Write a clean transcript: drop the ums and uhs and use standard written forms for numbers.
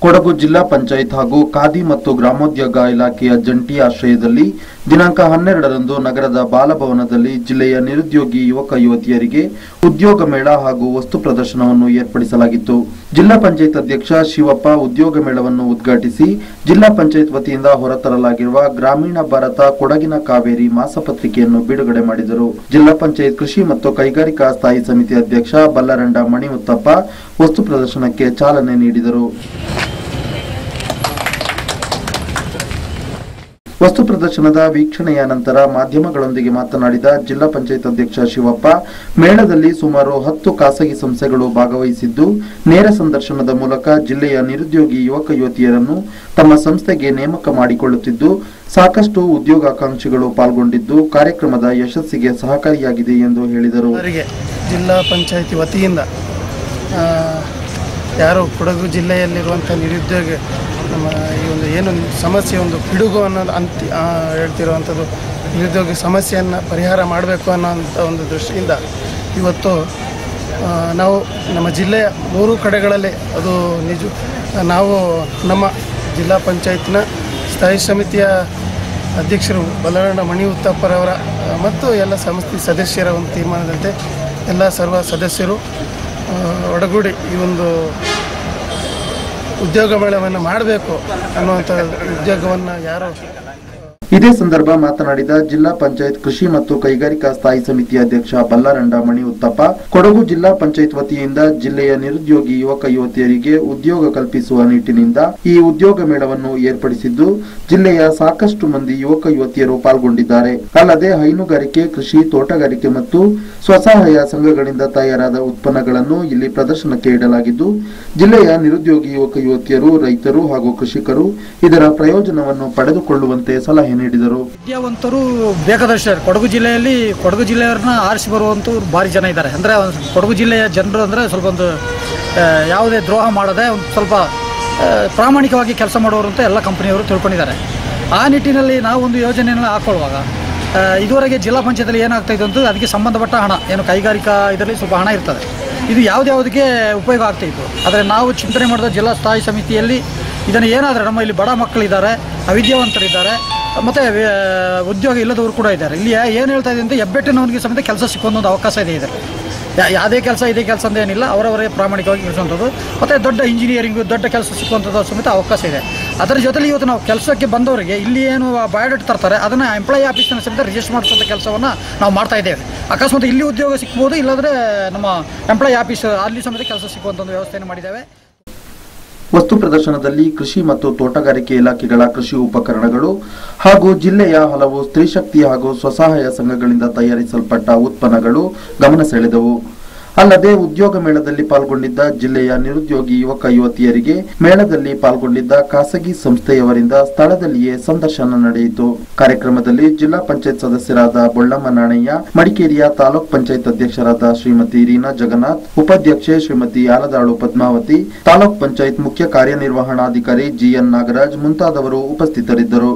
ಕೊಡಗು ಜಿಲ್ಲಾ ಪಂಚಾಯತ್ ಹಾಗೂ ಖಾದಿ ಮತ್ತು ಗ್ರಾಮೋದ್ಯೋಗ ಇಲಾಖೆಯ ಜಂಟಿ ಆಶ್ರಯದಲ್ಲಿ ದಿನಾಂಕ 12ರಂದು ನಗರದ ಬಾಲಭವನದಲ್ಲಿ ಜಿಲ್ಲೆಯ ನಿರುದ್ಯೋಗಿ ಯುವಕ ಯುವತಿಯರಿಗೆ ಉದ್ಯೋಗ ಮೇಳ ಹಾಗೂ ವಸ್ತು ಪ್ರದರ್ಶನವನ್ನು ಏರ್ಪಡಿಸಲಾಗಿತ್ತು. ಜಿಲ್ಲಾ ಪಂಚಾಯತ್ ಅಧ್ಯಕ್ಷ ಶಿವಪ್ಪ ಉದ್ಯೋಗ ಮೇಳವನ್ನು ಉದ್ಘಾಟಿಸಿ ಜಿಲ್ಲಾ ಪಂಚಾಯತ್ ವತಿಯಿಂದ ಹೊರತರಲಾಗಿರುವ ಗ್ರಾಮೀಣ ಭಾರತ ಕೊಡಗಿನ ಕಾವೇರಿ ಮಾಸಪತ್ರಿಕೆಯನ್ನು ಬಿಡುಗಡೆ ಮಾಡಿದರು. ಜಿಲ್ಲಾ ಪಂಚಾಯತ್ ಕೃಷಿ ಮತ್ತು ಕೈಗಾರಿಕಾ ಸ್ಥಾಯಿ ಸಮಿತಿ ಅಧ್ಯಕ್ಷ ಬಲ್ಲರಂಡ ಮಣಿಮುತ್ತಪ್ಪ ವಸ್ತು ಪ್ರದರ್ಶನಕ್ಕೆ ಚಾಲನೆ ನೀಡಿದರು. ವಸ್ತು ಪ್ರದರ್ಶನದ ವೀಕ್ಷಣೆಯ ನಂತರ ಮಾಧ್ಯಮಗಳೊಂದಿಗೆ ಮಾತನಾಡಿದ ಜಿಲ್ಲಾ ಪಂಚಾಯತ್ ಅಧ್ಯಕ್ಷ ಶಿವಪ್ಪ, ಮೇಳದಲ್ಲಿ ಸುಮಾರು 10 ಖಾಸಗಿ ಸಂಸ್ಥೆಗಳು ಭಾಗವಹಿಸಿದ್ದು, ನೇರ ಸಂದರ್ಶನದ ಮೂಲಕ ಜಿಲ್ಲೆಯ ನಿರುದ್ಯೋಗಿ ಯುವಕ ಯುವತಿಯರನ್ನು ತಮ್ಮ ಸಂಸ್ಥೆಗೆ ನೇಮಕ ಮಾಡಿಕೊಳ್ಳುತ್ತಿದ್ದು, ಸಾಕಷ್ಟು ಉದ್ಯೋಗಾಕಾಂಕ್ಷಿಗಳು ಪಾಲ್ಗೊಂಡಿದ್ದು ಕಾರ್ಯಕ್ರಮದ ಯಶಸ್ಸಿಗೆ ಸಹಕಾರಿಯಾಗಿದೆ ಎಂದು ಹೇಳಿದರು. ಜಿಲ್ಲಾ ಪಂಚಾಯತಿ ವತಿಯಿಂದ ಯಾರು ಕೊಡಗು ಜಿಲ್ಲೆಯಲ್ಲಿರುವಂಥ ನಿರುದ್ಯೋಗ ನಮ್ಮ ಈ ಒಂದು ಏನು ಸಮಸ್ಯೆ ಒಂದು ಪಿಡುಗು ಅನ್ನೋದು ಹೇಳ್ತಿರುವಂಥದ್ದು ನಿರುದ್ಯೋಗ ಸಮಸ್ಯೆಯನ್ನು ಪರಿಹಾರ ಮಾಡಬೇಕು ಅನ್ನೋಂಥ ಒಂದು ದೃಷ್ಟಿಯಿಂದ ಇವತ್ತು ನಾವು ನಮ್ಮ ಜಿಲ್ಲೆಯ 3 ಕಡೆಗಳಲ್ಲಿ ಅದು ನಾವು ನಮ್ಮ ಜಿಲ್ಲಾ ಪಂಚಾಯತ್ನ ಸ್ಥಾಯಿ ಸಮಿತಿಯ ಅಧ್ಯಕ್ಷರು ಬಲ್ಲರಂಡ ಮಣಿಮುತ್ತಪ್ಪರವರ ಮತ್ತು ಎಲ್ಲ ಸಂಸ್ಥೆ ಸದಸ್ಯರ ಒಂದು ತೀರ್ಮಾನದಂತೆ ಎಲ್ಲ ಸರ್ವ ಸದಸ್ಯರು ಒಡಗೂಡಿ ಈ ಒಂದು ಉದ್ಯೋಗ ಮೇಳವನ್ನು ಮಾಡಬೇಕು ಅನ್ನುವಂಥ ಉದ್ಯೋಗವನ್ನು ಯಾರು. ಇದೇ ಸಂದರ್ಭ ಮಾತನಾಡಿದ ಜಿಲ್ಲಾ ಪಂಚಾಯತ್ ಕೃಷಿ ಮತ್ತು ಕೈಗಾರಿಕಾ ಸ್ಥಾಯಿ ಸಮಿತಿ ಅಧ್ಯಕ್ಷ ಬಲ್ಲರಂಡ ಮಣಿಮುತ್ತಪ್ಪ, ಕೊಡಗು ಜಿಲ್ಲಾ ಪಂಚಾಯತ್ ವತಿಯಿಂದ ಜಿಲ್ಲೆಯ ನಿರುದ್ಯೋಗಿ ಯುವಕ ಯುವತಿಯರಿಗೆ ಉದ್ಯೋಗ ಕಲ್ಪಿಸುವ ನಿಟ್ಟಿನಿಂದ ಈ ಉದ್ಯೋಗ ಮೇಳವನ್ನು ಏರ್ಪಡಿಸಿದ್ದು, ಜಿಲ್ಲೆಯ ಸಾಕಷ್ಟು ಮಂದಿ ಯುವಕ ಯುವತಿಯರು ಪಾಲ್ಗೊಂಡಿದ್ದಾರೆ. ಅಲ್ಲದೆ ಹೈನುಗಾರಿಕೆ, ಕೃಷಿ, ತೋಟಗಾರಿಕೆ ಮತ್ತು ಸ್ವಸಹಾಯ ಸಂಘಗಳಿಂದ ತಯಾರಾದ ಉತ್ಪನ್ನಗಳನ್ನು ಇಲ್ಲಿ ಪ್ರದರ್ಶನಕ್ಕೆ ಇಡಲಾಗಿದ್ದು, ಜಿಲ್ಲೆಯ ನಿರುದ್ಯೋಗಿ ಯುವಕ ಯುವತಿಯರು, ರೈತರು ಹಾಗೂ ಕೃಷಿಕರು ಇದರ ಪ್ರಯೋಜನವನ್ನು ಪಡೆದುಕೊಳ್ಳುವಂತೆ ಸಲಹೆ ನೀಡಿದರು. ವಿದ್ಯಾವಂತರು ಬೇಕಾದಷ್ಟು ಕೊಡಗು ಜಿಲ್ಲೆಯವರನ್ನ ಆರಿಸಿ ಬರುವಂತವ್ರು ಭಾರಿ ಜನ ಇದ್ದಾರೆ. ಅಂದರೆ ಕೊಡಗು ಜಿಲ್ಲೆಯ ಜನರು ಅಂದರೆ ಸ್ವಲ್ಪ ಒಂದು ಯಾವುದೇ ದ್ರೋಹ ಮಾಡದೆ ಒಂದು ಸ್ವಲ್ಪ ಪ್ರಾಮಾಣಿಕವಾಗಿ ಕೆಲಸ ಮಾಡೋರು ಅಂತ ಎಲ್ಲ ಕಂಪನಿಯವರು ತಿಳ್ಕೊಂಡಿದ್ದಾರೆ. ಆ ನಿಟ್ಟಿನಲ್ಲಿ ನಾವು ಒಂದು ಯೋಜನೆಯನ್ನು ಹಾಕೊಳ್ಳುವಾಗ ಇದುವರೆಗೆ ಜಿಲ್ಲಾ ಪಂಚಾಯತಲ್ಲಿ ಏನಾಗ್ತಾ ಇದೆ ಅಂತ ಅದಕ್ಕೆ ಸಂಬಂಧಪಟ್ಟ ಹಣ ಏನು ಕೈಗಾರಿಕಾ ಇದರಲ್ಲಿ ಸ್ವಲ್ಪ ಹಣ ಇರ್ತದೆ, ಇದು ಯಾವುದಕ್ಕೆ ಉಪಯೋಗ ಆಗ್ತಾಯಿತ್ತು. ಆದರೆ ನಾವು ಚಿಂತನೆ ಮಾಡಿದ ಜಿಲ್ಲಾ ಸ್ಥಾಯಿ ಸಮಿತಿಯಲ್ಲಿ ಇದನ್ನು ಏನಾದರೆ ನಮ್ಮ ಇಲ್ಲಿ ಬಡ ಮಕ್ಕಳಿದ್ದಾರೆ, ಅವಿದ್ಯಾವಂತರಿದ್ದಾರೆ, ಮತ್ತು ಉದ್ಯೋಗ ಇಲ್ಲದವರು ಕೂಡ ಇದ್ದಾರೆ. ಇಲ್ಲಿ ಏನು ಹೇಳ್ತಾ ಇದೆ ಅಂತ ಹೆಬ್ಬೆಟ್ಟಿನವನಿಗೆ ಸಮೇತ ಕೆಲಸ ಸಿಕ್ಕುವಂಥ ಒಂದು ಅವಕಾಶ ಇದೆ. ಇದರಲ್ಲಿ ಯಾವುದೇ ಕೆಲಸ ಇದೇ ಕೆಲಸ ಅಂತ ಏನಿಲ್ಲ, ಅವರವರೇ ಪ್ರಾಮಾಣಿಕವಾಗಿ ಕೆಲಸವಂಥದ್ದು ಮತ್ತು ದೊಡ್ಡ ಇಂಜಿನಿಯರಿಂಗು ದೊಡ್ಡ ಕೆಲಸ ಸಿಕ್ಕುವಂಥದ್ದು ಸಮೇತ ಅವಕಾಶ ಇದೆ. ಅದರ ಜೊತೆಲಿ ಇವತ್ತು ನಾವು ಕೆಲಸಕ್ಕೆ ಬಂದವರಿಗೆ ಇಲ್ಲಿ ಏನು ಬಯೋಡೇಟಾ ತರ್ತಾರೆ ಅದನ್ನು ಎಂಪ್ಲಾಯಿ ಆಫೀಸ್ನ ಸಮೇತ ರಿಜಿಸ್ಟರ್ ಮಾಡಿಸುವಂಥ ಕೆಲಸವನ್ನು ನಾವು ಮಾಡ್ತಾ ಇದ್ದೇವೆ. ಅಕಸ್ಮಾತ್ ಇಲ್ಲಿ ಉದ್ಯೋಗ ಸಿಗ್ಬೋದು, ಇಲ್ಲಾಂದರೆ ನಮ್ಮ ಎಂಪ್ಲಾಯಿ ಆಫೀಸ್ ಅಲ್ಲಿ ಸಮೇತ ಕೆಲಸ ಸಿಕ್ಕುವಂಥ ಒಂದು ವ್ಯವಸ್ಥೆಯನ್ನು ಮಾಡಿದ್ದೇವೆ. ವಸ್ತು ಪ್ರದರ್ಶನದಲ್ಲಿ ಕೃಷಿ ಮತ್ತು ತೋಟಗಾರಿಕೆ ಇಲಾಖೆಗಳ ಕೃಷಿ ಉಪಕರಣಗಳು ಹಾಗೂ ಜಿಲ್ಲೆಯ ಹಲವು ಸ್ತ್ರೀಶಕ್ತಿ ಹಾಗೂ ಸ್ವಸಹಾಯ ಸಂಘಗಳಿಂದ ತಯಾರಿಸಲ್ಪಟ್ಟ ಉತ್ಪನ್ನಗಳು ಗಮನ ಸೆಳೆದವು. ಅಲ್ಲದೆ ಉದ್ಯೋಗ ಮೇಳದಲ್ಲಿ ಪಾಲ್ಗೊಂಡಿದ್ದ ಜಿಲ್ಲೆಯ ನಿರುದ್ಯೋಗಿ ಯುವಕ ಯುವತಿಯರಿಗೆ ಮೇಳದಲ್ಲಿ ಪಾಲ್ಗೊಂಡಿದ್ದ ಖಾಸಗಿ ಸಂಸ್ಥೆಯವರಿಂದ ಸ್ಥಳದಲ್ಲಿಯೇ ಸಂದರ್ಶನ ನಡೆಯಿತು. ಕಾರ್ಯಕ್ರಮದಲ್ಲಿ ಜಿಲ್ಲಾ ಪಂಚಾಯತ್ ಸದಸ್ಯರಾದ ಬೊಳ್ಳಮ್ಮ ನಾಣಯ್ಯ, ಮಡಿಕೇರಿಯ ತಾಲೂಕ್ ಪಂಚಾಯತ್ ಅಧ್ಯಕ್ಷರಾದ ಶ್ರೀಮತಿ ರೀನಾ ಜಗನ್ನಾಥ್, ಉಪಾಧ್ಯಕ್ಷೆ ಶ್ರೀಮತಿ ಆಲದಾಳು ಪದ್ಮಾವತಿ, ತಾಲೂಕ್ ಪಂಚಾಯತ್ ಮುಖ್ಯ ಕಾರ್ಯನಿರ್ವಹಣಾಧಿಕಾರಿ ಜಿಎನ್ ನಾಗರಾಜ್ ಮುಂತಾದವರು ಉಪಸ್ಥಿತರಿದ್ದರು.